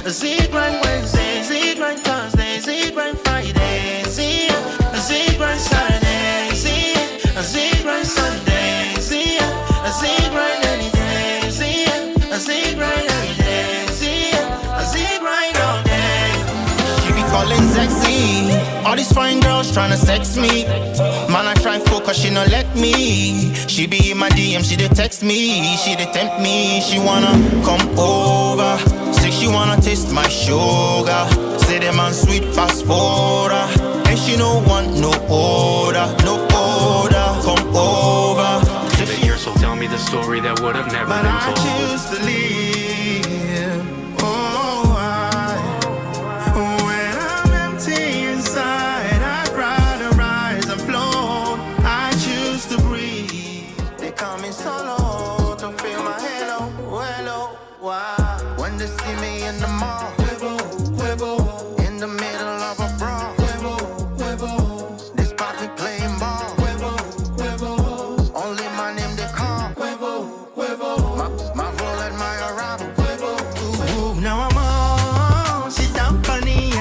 ZeXzy Wednesday, ZeXzy Thursday, ZeXzy Friday, ZeXzy Saturday, ZeXzy Sunday, ZeXzy any day, ZeXzy every day, ZeXzy all day. She be calling ZeXzy. All these fine girls tryna sex me. Man, I try focus, she no let me. She be in my DM, she dey text me, she dey tempt me. She wanna come over. Say she wanna taste my sugar. Say the man sweet fast forward. And she no want no order, no order. Come over. The years will tell me the story that would have never But been I told. choose to live. Oh, when I'm empty inside, I'd rather rise and float. I choose to breathe. They call me solo to feel my halo. Hello, why? When they see me in the mall, in the middle of a brawl, this party playing ball. Only my name they call. My role at my arrival. Ooh, now I'm on. Sit down, bunny.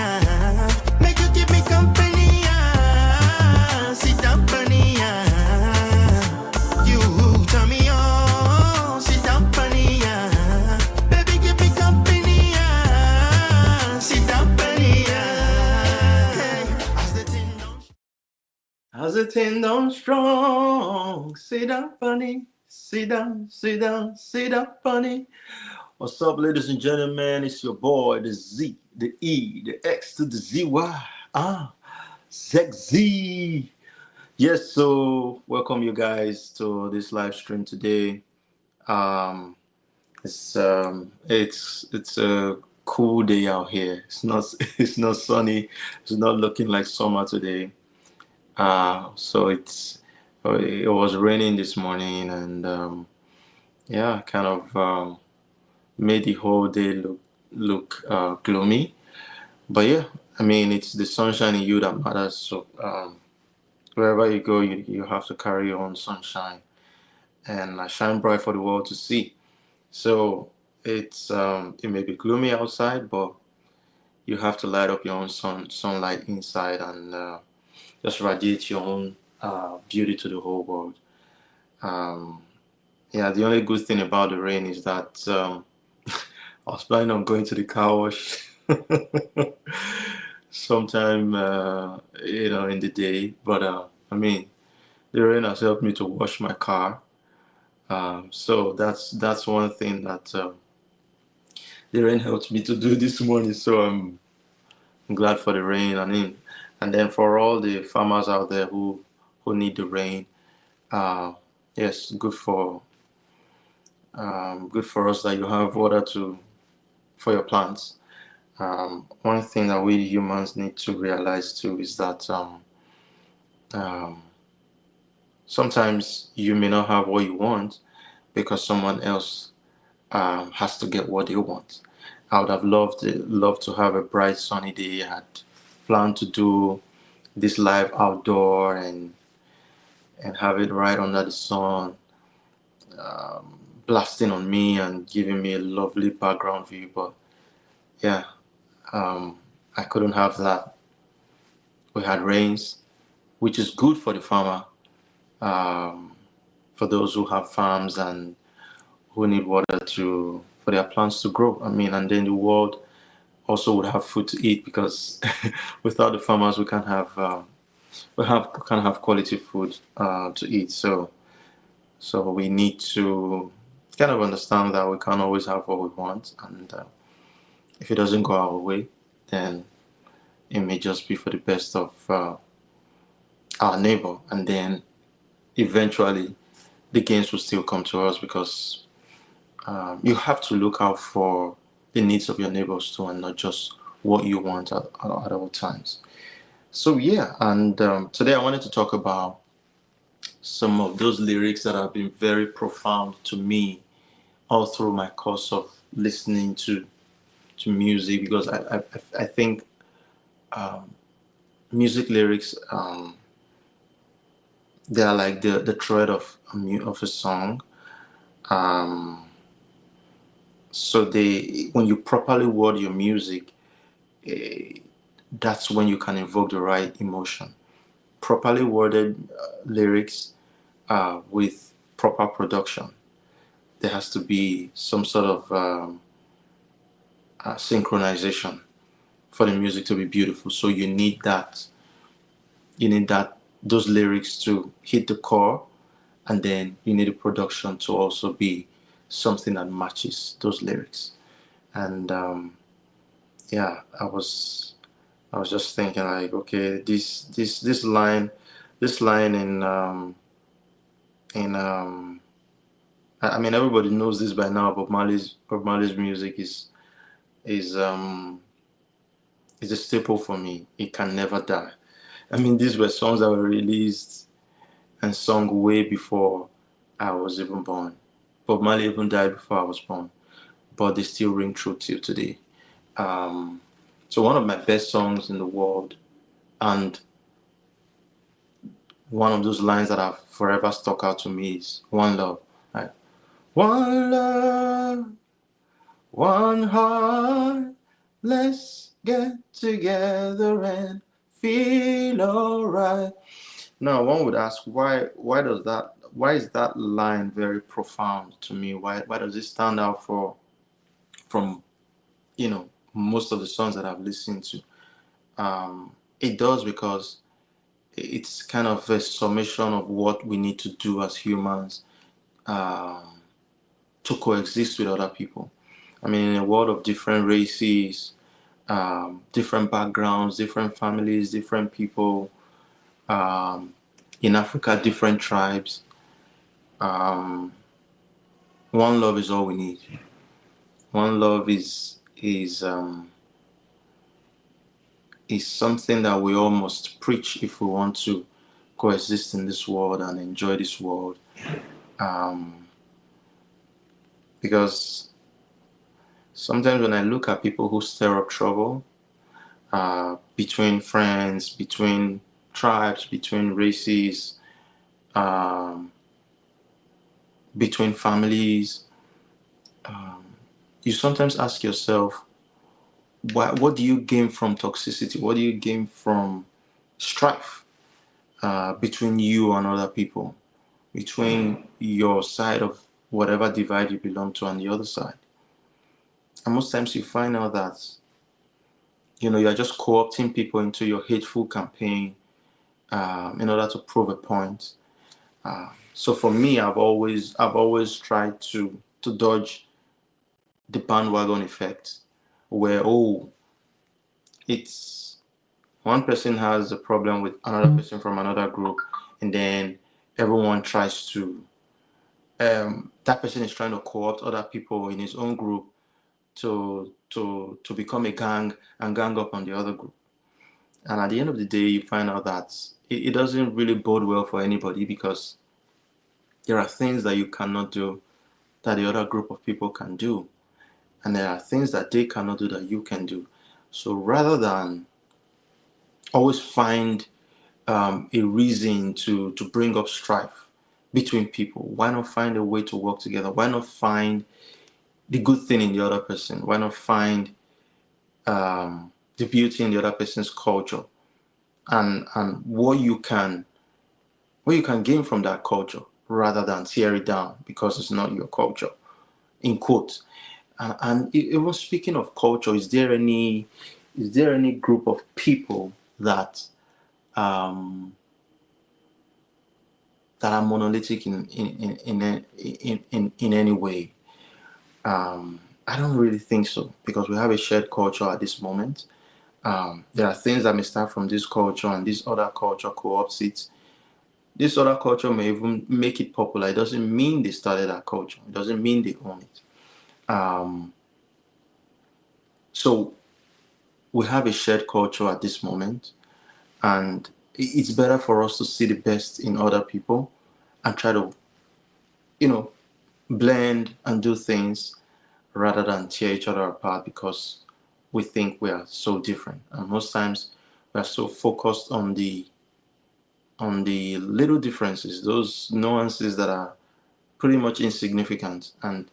Make you give me company. Sit down, bunny. You turn me on. Sit down, bunny. Baby, give me company. Sit down, bunny. Hey, As the tin don't strong, sit down, funny. Sit down, sit down, sit down, funny. What's up, ladies and gentlemen? It's your boy, the Z, the E, the X to the ZY. ZeXzy. Yes, so welcome you guys to this live stream today. It's a cool day out here. It's not sunny. It's not looking like summer today. So it was raining this morning, and yeah, kind of made the whole day look gloomy. But yeah, I mean, it's the sunshine in you that matters. So wherever you go, you have to carry your own sunshine and shine bright for the world to see. So it may be gloomy outside, but you have to light up your own sunlight inside and just radiate your own beauty to the whole world. Yeah, the only good thing about the rain is that I was planning on going to the car wash sometime, in the day. But I mean, the rain has helped me to wash my car. So that's one thing that the rain helped me to do this morning. So I'm glad for the rain. And then for all the farmers out there who need the rain, yes, good for us that you have water for your plants. One thing that we humans need to realize too is that sometimes you may not have what you want because someone else has to get what they want. I would have loved to have a bright sunny day. I had planned to do this live outdoor and have it right under the sun, blasting on me and giving me a lovely background view. But yeah, I couldn't have that. We had rains, which is good for the farmer, for those who have farms and who need water for their plants to grow. I mean, and then the world also would have food to eat because without the farmers, we can't have quality food to eat. So we need to kind of understand that we can't always have what we want, and if it doesn't go our way, then it may just be for the best of our neighbor, and then eventually the gains will still come to us, because you have to look out for the needs of your neighbors too, and not just what you want at all times. So yeah, and today I wanted to talk about some of those lyrics that have been very profound to me all through my course of listening to music, because I think music lyrics, they are like the thread of a song. Um, so they, when you properly word your music, eh, that's when you can evoke the right emotion. Properly worded lyrics with proper production. There has to be some sort of synchronization for the music to be beautiful. So you need that. You need that, those lyrics to hit the core, and then you need the production to also be something that matches those lyrics. And yeah, I was just thinking like, okay, this line in I mean, everybody knows this by now. Bob Marley's music is um is a staple for me. It can never die. I mean, these were songs that were released and sung way before I was even born. Bob Marley even died before I was born, but they still ring true till today. Um, so one of my best songs in the world, and one of those lines that have forever stuck out to me, is "One Love." Right? One love, one heart. Let's get together and feel alright. Now, one would ask, why is that line very profound to me? Why does it stand out from most of the songs that I've listened to? It does, because it's kind of a summation of what we need to do as humans um, to coexist with other people. I mean, in a world of different races, different backgrounds, different families, different people. Um, in Africa, different tribes. Um, one love is all we need. One love is something that we all must preach if we want to coexist in this world and enjoy this world. Um, because sometimes when I look at people who stir up trouble between friends, between tribes, between races, um, between families, um, you sometimes ask yourself, what do you gain from toxicity? What do you gain from strife between you and other people, between your side of whatever divide you belong to and the other side? And most times you find out that you're just co-opting people into your hateful campaign in order to prove a point. So for me, I've always tried to dodge the bandwagon effect, where it's one person has a problem with another person from another group, and then everyone tries to that person is trying to co-opt other people in his own group to become a gang and gang up on the other group. And at the end of the day, you find out that it doesn't really bode well for anybody, because there are things that you cannot do that the other group of people can do, and there are things that they cannot do that you can do. So rather than always find a reason to bring up strife between people, why not find a way to work together? Why not find the good thing in the other person? Why not find the beauty in the other person's culture, and what you can gain from that culture, rather than tear it down because it's not your culture, in quotes. And even speaking of culture, is there any group of people um, that are monolithic in any way? I don't really think so, because we have a shared culture at this moment. There are things that may start from this culture and this other culture co-opts it. This other culture may even make it popular. It doesn't mean they started that culture. It doesn't mean they own it. So we have a shared culture at this moment, and it's better for us to see the best in other people and try to, blend and do things rather than tear each other apart because we think we are so different. And most times we are so focused on the little differences, those nuances that are pretty much insignificant, and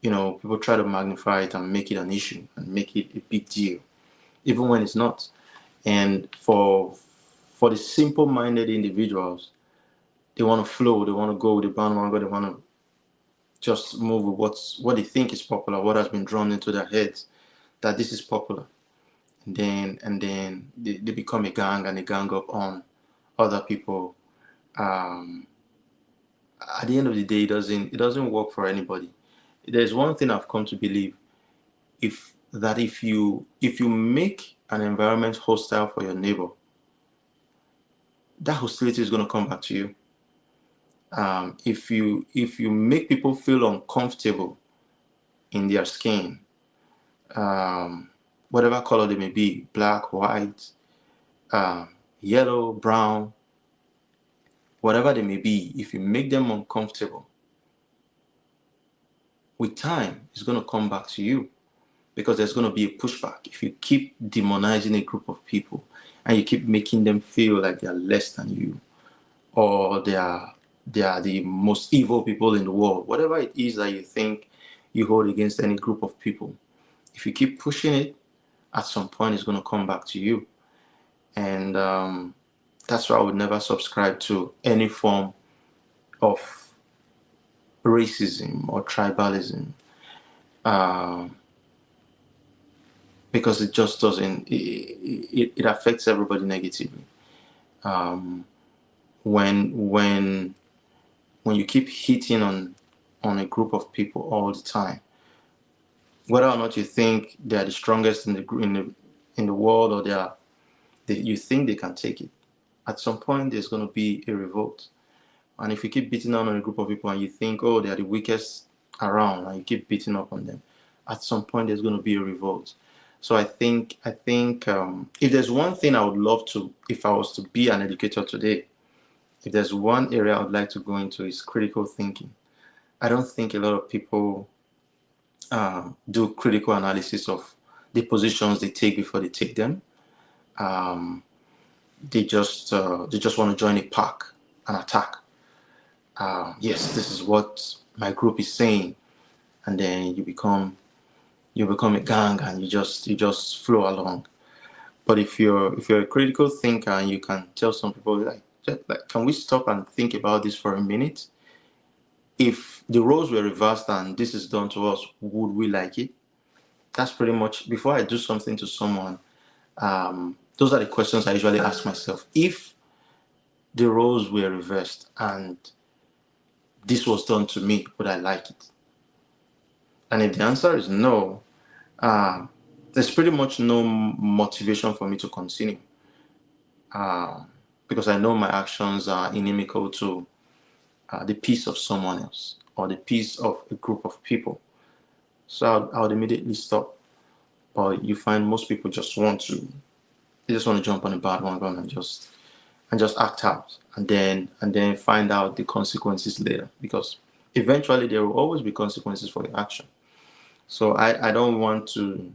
people try to magnify it and make it an issue and make it a big deal, even when it's not. And for the simple-minded individuals, they want to flow, they want to go with the bandwagon, they want to just move with what they think is popular, what has been drawn into their heads, that this is popular. And then they become a gang, and they gang up on other people. At the end of the day, it doesn't work for anybody. There's one thing I've come to believe: if you make an environment hostile for your neighbor, that hostility is going to come back to you. If you make people feel uncomfortable in their skin, whatever color they may be, black, white, yellow, brown, whatever they may be, if you make them uncomfortable, with time, it's going to come back to you, because there's going to be a pushback. If you keep demonizing a group of people and you keep making them feel like they're less than you, or they are the most evil people in the world, whatever it is that you think you hold against any group of people, if you keep pushing it, at some point it's going to come back to you. And that's why I would never subscribe to any form of racism or tribalism, because it just doesn't, it affects everybody negatively. When you keep hitting on a group of people all the time, whether or not you think they are the strongest in the world, or you think they can take it, at some point there's going to be a revolt. And if you keep beating down on a group of people and you think, oh, they are the weakest around, and you keep beating up on them, at some point there's going to be a revolt. So I think if there's one thing I would love to, if I was to be an educator today, if there's one area I would like to go into, is critical thinking. I don't think a lot of people do critical analysis of the positions they take before they take them. They just want to join a pack and attack. Yes, this is what my group is saying, and then you become a gang, and you just flow along. But if you're a critical thinker, and you can tell some people, like, can we stop and think about this for a minute? If the roles were reversed and this is done to us, would we like it? That's pretty much, before I do something to someone, those are the questions I usually ask myself. If the roles were reversed and this was done to me, would I like it? And if the answer is no, there's pretty much no motivation for me to continue, because I know my actions are inimical to the peace of someone else or the peace of a group of people. So I would immediately stop. But you find most people just want to jump on a bandwagon and just act out, and then find out the consequences later, because eventually there will always be consequences for your action. So I don't want to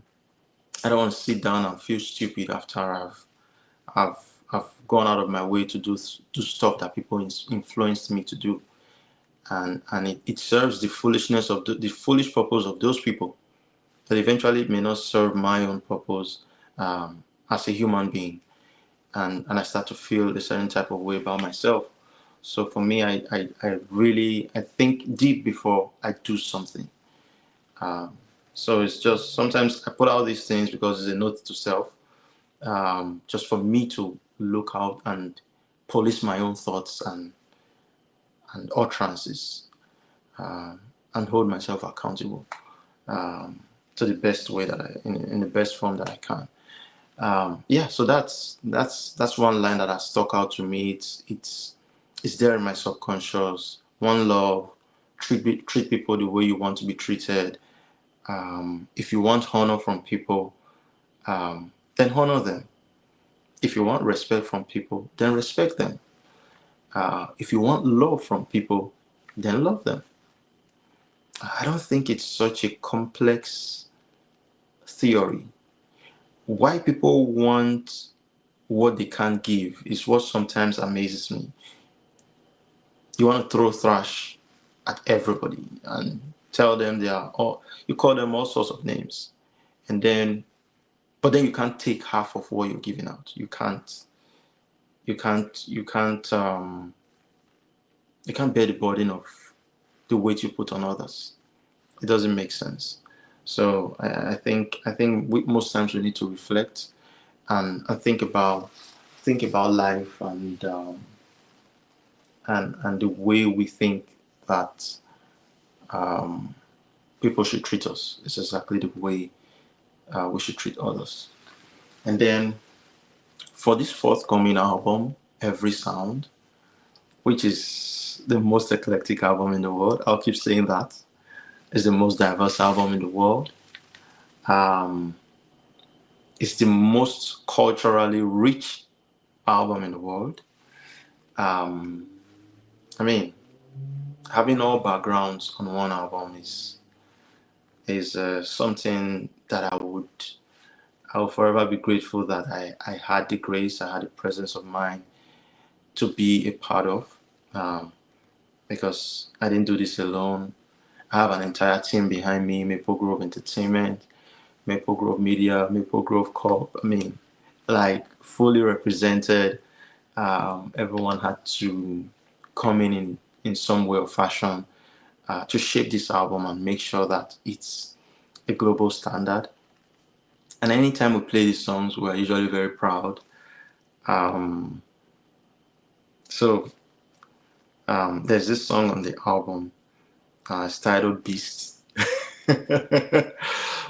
sit down and feel stupid after I've gone out of my way to do stuff that people influenced me to do, and it serves the foolishness of the foolish purpose of those people, but eventually it may not serve my own purpose as a human being, and I start to feel a certain type of way about myself. So for me, I really think deep before I do something. So it's just, sometimes I put out these things because it's a note to self, just for me to look out and police my own thoughts and utterances, and hold myself accountable to the best way that in the best form that I can. Yeah, so that's one line that has stuck out to me. It's there in my subconscious. One love, treat people the way you want to be treated. If you want honor from people, then honor them. If you want respect from people, then respect them. If you want love from people, then love them. I don't think it's such a complex theory. Why people want what they can't give is what sometimes amazes me. You want to throw trash at everybody and tell them they are all, you call them all sorts of names, and then, but then you can't take half of what you're giving out. You can't bear the burden of the weight you put on others. It doesn't make sense. So I think most times we need to reflect and think about life and the way we think that people should treat us is exactly the way we should treat others. And then for this forthcoming album, Every Sound, which is the most eclectic album in the world, I'll keep saying that. It's the most diverse album in the world. Um, it's the most culturally rich album in the world. Um, I mean, having all backgrounds on one album is something that I will forever be grateful that I had the grace, I had the presence of mind to be a part of, because I didn't do this alone. I have an entire team behind me: Maple Grove Entertainment, Maple Grove Media, Maple Grove Corp. I mean, like fully represented. Everyone had to come in some way or fashion to shape this album and make sure that it's a global standard. And anytime we play these songs, we're usually very proud. Um, so there's this song on the album. It's titled "Beast."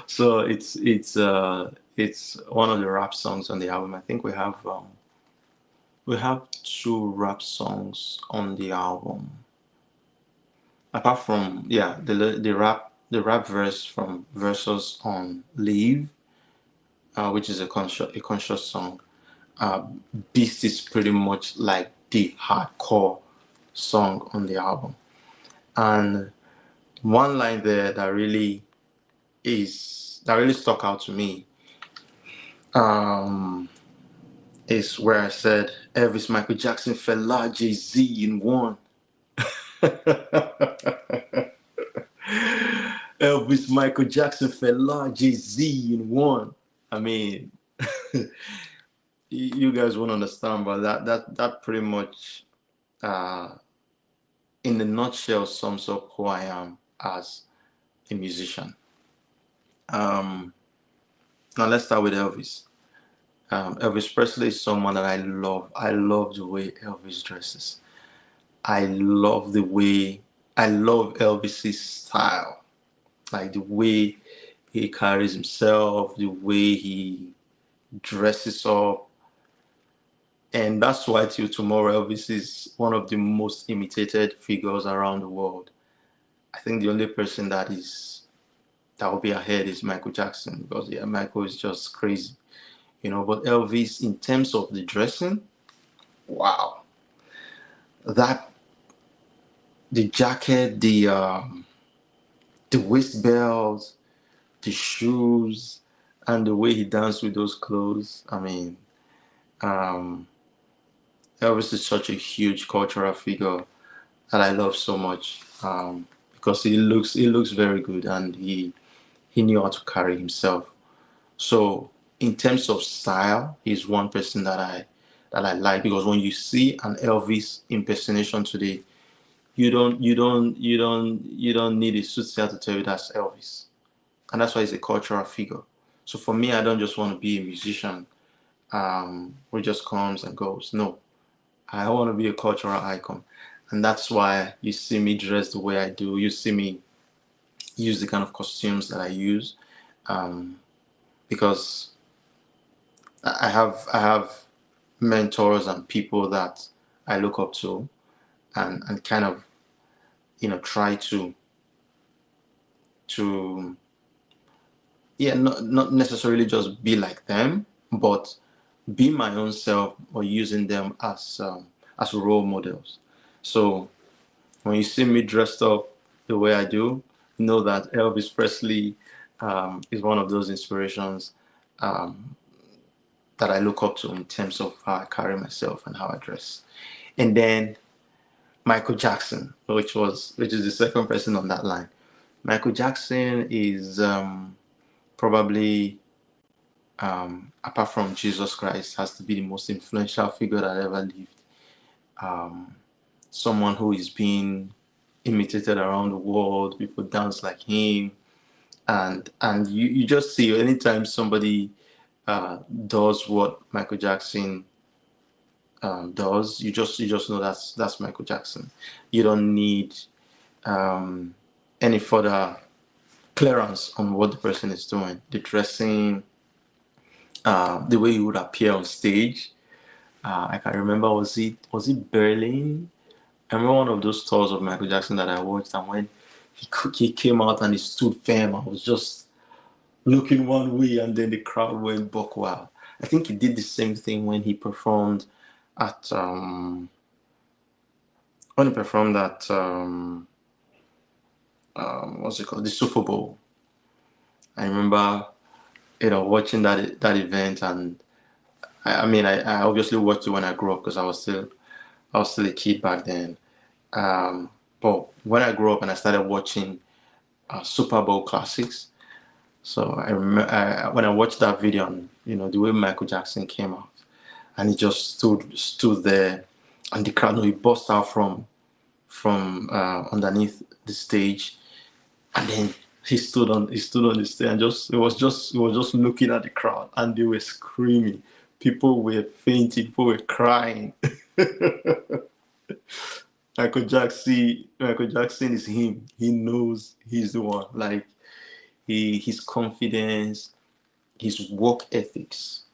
So it's one of the rap songs on the album. I think we have two rap songs on the album. Apart from, yeah, the rap verse from Versus on Leave, which is a conscious song. Uh, Beast is pretty much like the hardcore song on the album. And one line there that really stuck out to me, um, is where I said Elvis, Michael Jackson, Fela, Jay-Z in one. Elvis, Michael Jackson, Fela, Jay-Z in one. I mean, you guys won't understand, but that pretty much, uh, in a nutshell, sums up who I am as a musician. Um, Now let's start with Elvis. Elvis Presley is someone that I love. I love the way Elvis dresses. I love the way I love Elvis's style, like the way he carries himself, the way he dresses up, and that's why till tomorrow Elvis is one of the most imitated figures around the world. I think the only person that will be ahead is Michael Jackson, because yeah, Michael is just crazy, But Elvis, in terms of the dressing, wow, that the jacket, the waist belt, the shoes, and the way he danced with those clothes. I mean, um, Elvis is such a huge cultural figure that I love so much, because he looks very good, and he knew how to carry himself. So in terms of style, he's one person that I like, because when you see an Elvis impersonation today, you don't need a soothsayer to tell you that's Elvis, and that's why he's a cultural figure. So for me, I don't just want to be a musician who just comes and goes. No, I want to be a cultural icon, and that's why you see me dress the way I do. You see me use the kind of costumes that I use, um, because I have mentors and people that I look up to, and kind of try to yeah, not necessarily just be like them, but be my own self, or using them as role models. So when you see me dressed up the way I do, know that Elvis Presley is one of those inspirations um, that I look up to in terms of how I carry myself and how I dress. And then Michael Jackson, which is the second person on that line. Michael Jackson is probably, apart from Jesus Christ, has to be the most influential figure that ever lived. Um, Someone who is being imitated around the world. People dance like him, and you just see anytime somebody does what Michael Jackson does, you just know that's Michael Jackson. You don't need um, any further clearance on what the person is doing. The dressing, the way he would appear on stage. I can remember, was it Berlin? I remember one of those tours of Michael Jackson that I watched, and when he came out and he stood firm, I was just looking one way, and then the crowd went buck wild. I think he did the same thing at what's it called, the Super Bowl. I remember watching that event, and I obviously watched it when I grew up because I was still a kid back then. But when I grew up and I started watching Super Bowl classics, so I remember when I watched that video, and the way Michael Jackson came out, and he just stood there, and the crowd, he burst out from underneath the stage, and then he stood on the stage, and he was just looking at the crowd, and they were screaming, people were fainting, people were crying. Michael Jackson is him. He knows he's the one. Like, his confidence, his work ethics.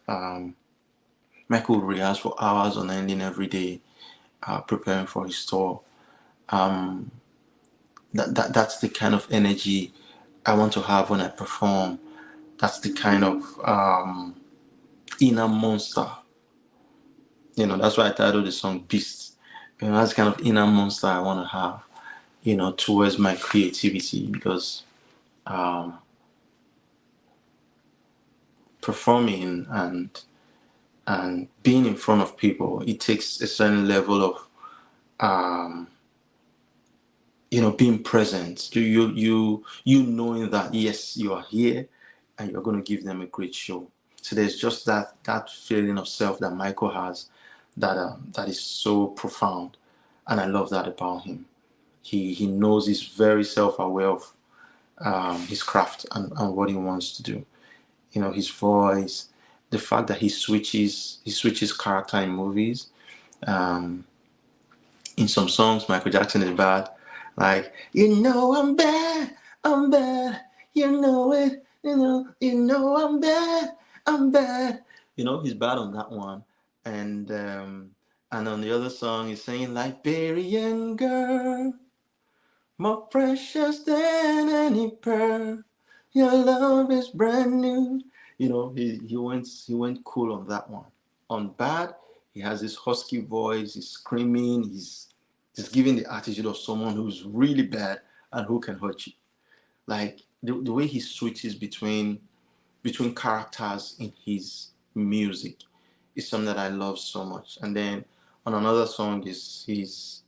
Michael would rehearse for hours on ending every day, preparing for his tour. Um, that's the kind of energy I want to have when I perform. That's the kind of inner monster. That's why I titled the song Beast. That's the kind of inner monster I want to have, towards my creativity, because um, performing and being in front of people, it takes a certain level of um, being present. You knowing that yes, you are here and you're going to give them a great show. So there's just that feeling of self that Michael has, that is so profound, and I love that about him. He knows, he's very self-aware of his craft and what he wants to do. His voice, the fact that he switches character in movies. Um, in some songs, Michael Jackson is bad, like, I'm bad, you know it, I'm bad. He's bad on that one, and on the other song, he's saying, Liberian girl, more precious than any pearl. Your love is brand new. He went cool on that one. On Bad, he has this husky voice. He's screaming. He's giving the attitude of someone who's really bad and who can hurt you. Like, the way he switches between characters in his music is something that I love so much. And then on another song, he's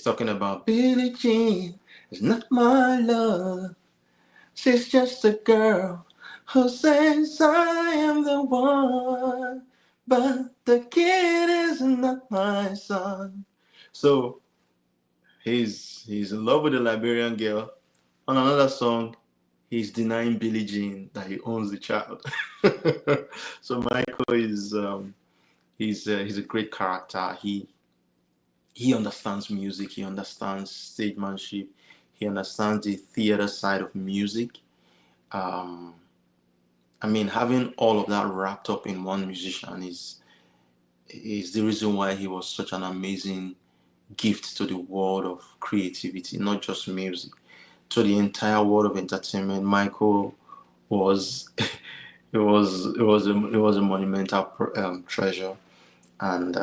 talking about Billie Jean is not my love. She's just a girl who says I am the one, but the kid is not my son. So he's in love with the Liberian girl. On another song, he's denying Billie Jean that he owns the child. So Michael he's a great character. He understands music. He understands stagemanship. He understands the theater side of music. Um, I mean, having all of that wrapped up in one musician is the reason why he was such an amazing gift to the world of creativity, not just music, to the entire world of entertainment. Michael was it was a monumental treasure, and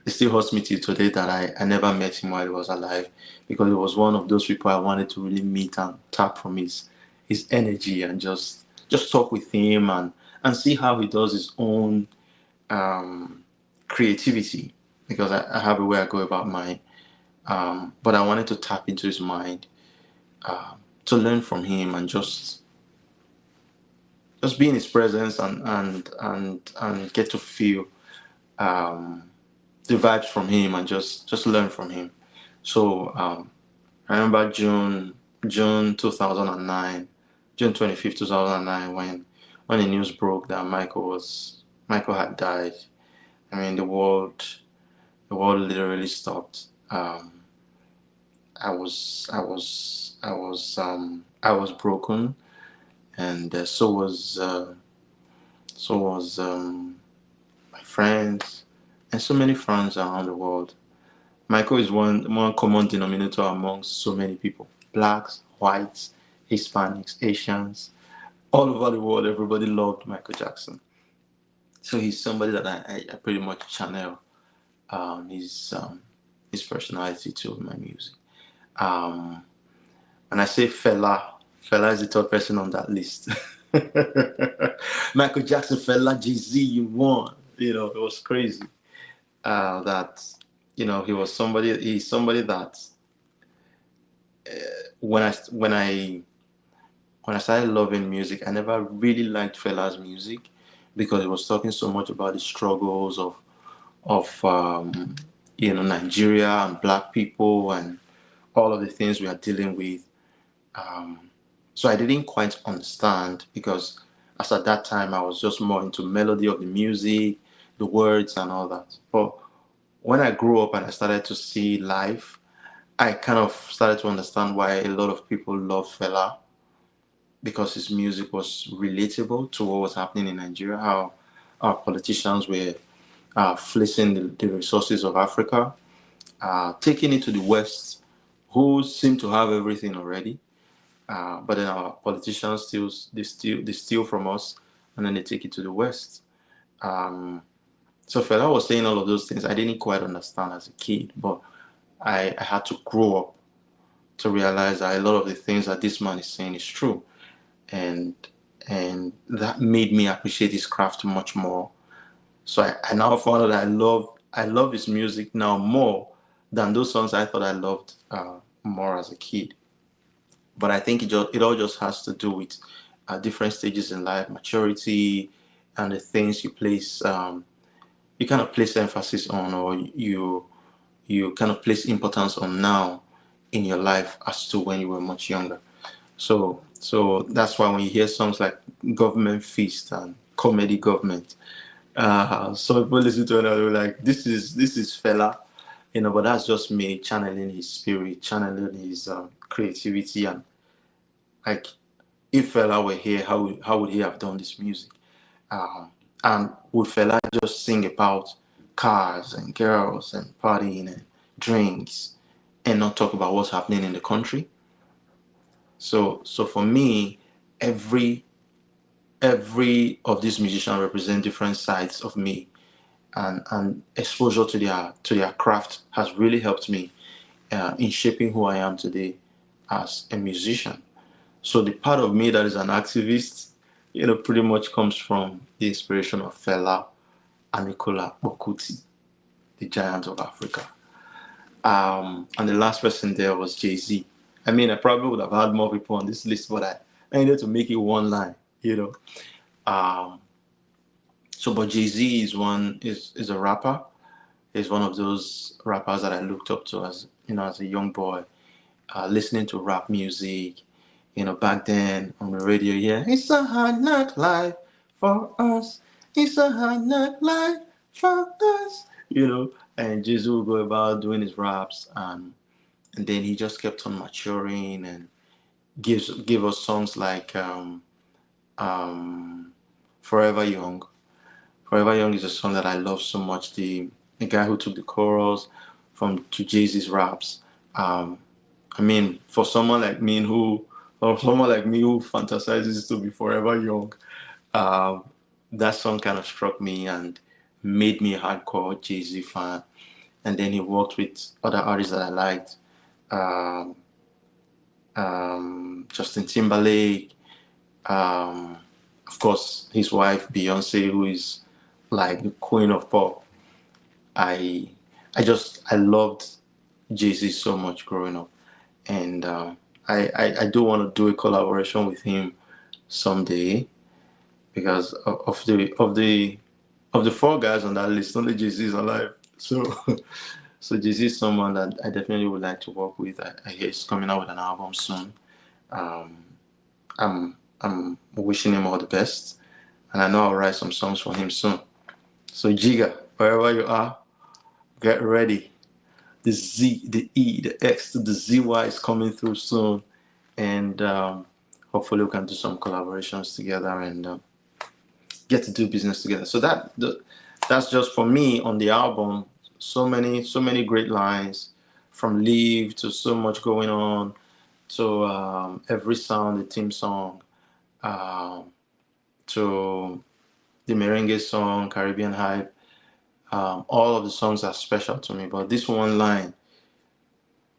it still hurts me till today that I never met him while he was alive, because he was one of those people I wanted to really meet and tap from his energy and just talk with him and see how he does his own creativity, because I have a way I go about mine. But I wanted to tap into his mind, to learn from him and just be in his presence and get to feel the vibes from him and just learn from him. So I remember June 2009, June 25th 2009, when the news broke that Michael had died. I mean, the world literally stopped. I was broken, and so was my friends, and so many friends around the world. Michael is one common denominator amongst so many people: blacks, whites, Hispanics, Asians, all over the world. Everybody loved Michael Jackson. So he's somebody that I pretty much channel his personality to my music. Um, and I say Fela is the third person on that list. Michael Jackson, Fela, ZeXzy, you won. It was crazy. That he's somebody that when I started loving music, I never really liked Fela's music because it was talking so much about the struggles of Nigeria and black people and all of the things we are dealing with. So I didn't quite understand, because as at that time I was just more into melody of the music, the words and all that. But when I grew up and I started to see life, I kind of started to understand why a lot of people love Fela, because his music was relatable to what was happening in Nigeria, how our politicians were fleecing the resources of Africa, taking it to the West, who seem to have everything already. But then our politicians steal from us, and then they take it to the West. So Fela was saying all of those things I didn't quite understand as a kid, but I had to grow up to realize that a lot of the things that this man is saying is true, and that made me appreciate his craft much more. So I now found out that I love his music now more than those songs I thought I loved more as a kid. But I think it all just has to do with different stages in life, maturity, and the things you kind of place emphasis on, or you kind of place importance on now in your life as to when you were much younger. So that's why when you hear songs like Government Feast and Comedy Government, so people listen to it and they're like, this is Fela, but that's just me channeling his spirit, channeling his creativity. And like, if Fela were here, how would he have done this music? And would Fela just sing about cars and girls and partying and drinks and not talk about what's happening in the country? So for me, every of these musicians represent different sides of me, and exposure to their craft has really helped me in shaping who I am today as a musician. So the part of me that is an activist, pretty much comes from the inspiration of Fela Anikulapo Kuti, the giant of Africa. And the last person there was Jay-Z. I mean, I probably would have had more people on this list, but I needed to make it one line. But Jay-Z is a rapper. He's one of those rappers that I looked up to as a young boy, listening to rap music. Back then on the radio, yeah, it's a hard knock life for us. It's a hard knock life for us. And Jay-Z would go about doing his raps, and then he just kept on maturing and give us songs like Forever Young. Forever Young is a song that I love so much. The guy who took the chorus from to Jay-Z's raps. Um, I mean, for someone like me who fantasizes to be forever young, um, that song kind of struck me and made me a hardcore Jay-Z fan. And then he worked with other artists that I liked, um, Justin Timberlake, um, of course, his wife Beyonce, who is like the queen of pop. I I loved Jay Z so much growing up, and I do want to do a collaboration with him someday because of the four guys on that list, only Jay Z is alive. So so Jay Z is someone that I definitely would like to work with. I hear he's coming out with an album soon. Um, I'm wishing him all the best, and I know I'll write some songs for him soon. So Jiga, wherever you are, get ready. The Z, the E, the X to the ZY is coming through soon, and hopefully we can do some collaborations together and get to do business together. So that's just for me on the album. So many great lines, from Leave to So Much Going On to Every Sound, the theme song, um, to the merengue song, Caribbean Hype. All of the songs are special to me, but this one line,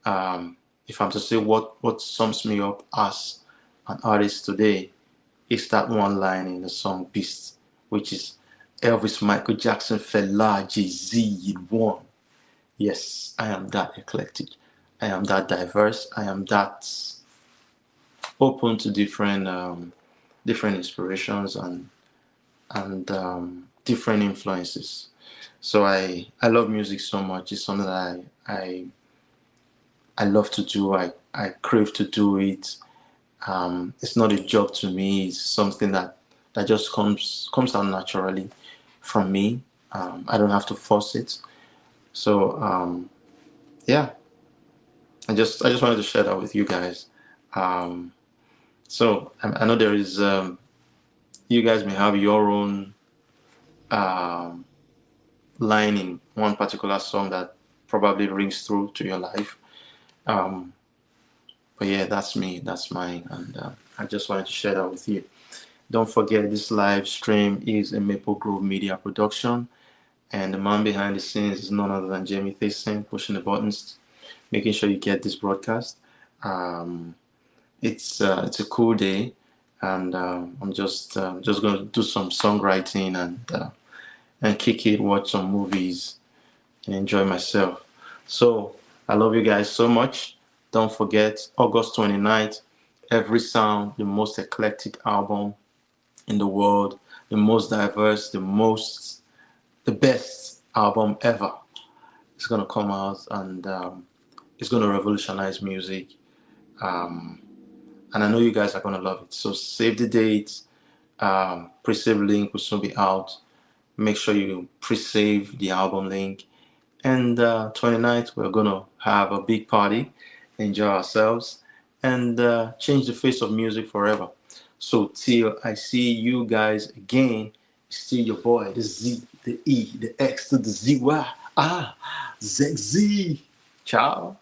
if I'm to say what sums me up as an artist today, is that one line in the song Beast, which is Elvis, Michael Jackson, Fela, Jay-Z in one. Yes, I am that eclectic. I am that diverse. I am that open to different inspirations and different influences. So I love music so much. It's something that I love to do. I crave to do it. It's not a job to me. It's something that just comes out naturally from me. I don't have to force it. So yeah, I just wanted to share that with you guys. Um, so I know there is you guys may have your own um, line in one particular song that probably rings through to your life. Um, but yeah, that's me, that's mine, and I just wanted to share that with you. Don't forget, this live stream is a Maple Grove Media production, and the man behind the scenes is none other than Jamie Thiessen, pushing the buttons, making sure you get this broadcast. Um, it's a cool day, and I'm just going to do some songwriting and kick it, watch some movies, and enjoy myself. So I love you guys so much. Don't forget, August 29th, Every Sound, the most eclectic album in the world, the most diverse, the best album ever. It's gonna come out, and it's gonna revolutionize music. Um, and I know you guys are gonna love it. So save the date. Pre-save link will soon be out. Make sure you pre-save the album link. And 29th, we're gonna have a big party, enjoy ourselves, and change the face of music forever. So till I see you guys again, it's still your boy, the Z, the E, the X to the ZY. ZeXzy. Ciao.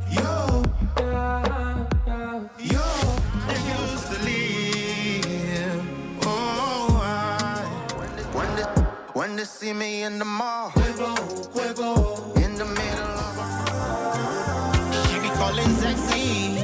Yo, yo, they used to live. Oh, when they see me in the mall, in the middle of she be calling ZeXzy.